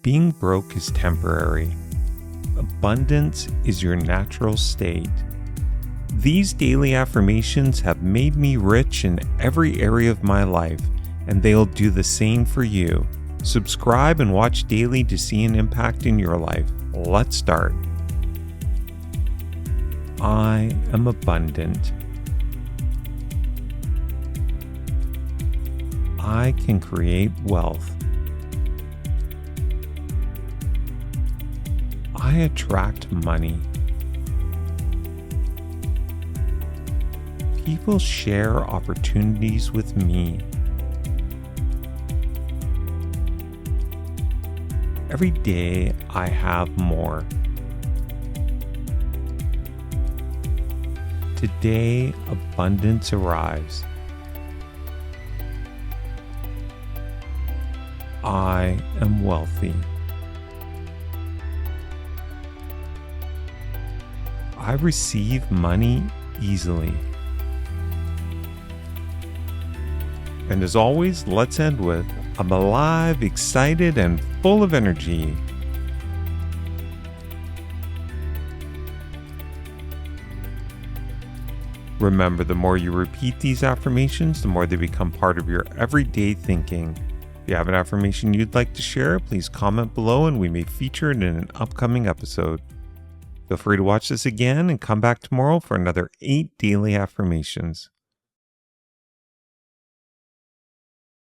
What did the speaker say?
Being broke is temporary. Abundance is your natural state. These daily affirmations have made me rich in every area of my life, and they'll do the same for you. Subscribe and watch daily to see an impact in your life. Let's start. I am abundant. I can create wealth. I attract money. People share opportunities with me. Every day I have more. Today, abundance arrives. I am wealthy. I receive money easily. And as always, let's end with, I'm alive, excited, and full of energy. Remember, the more you repeat these affirmations, the more they become part of your everyday thinking. If you have an affirmation you'd like to share, please comment below and we may feature it in an upcoming episode. Feel free to watch this again and come back tomorrow for another 8 daily affirmations.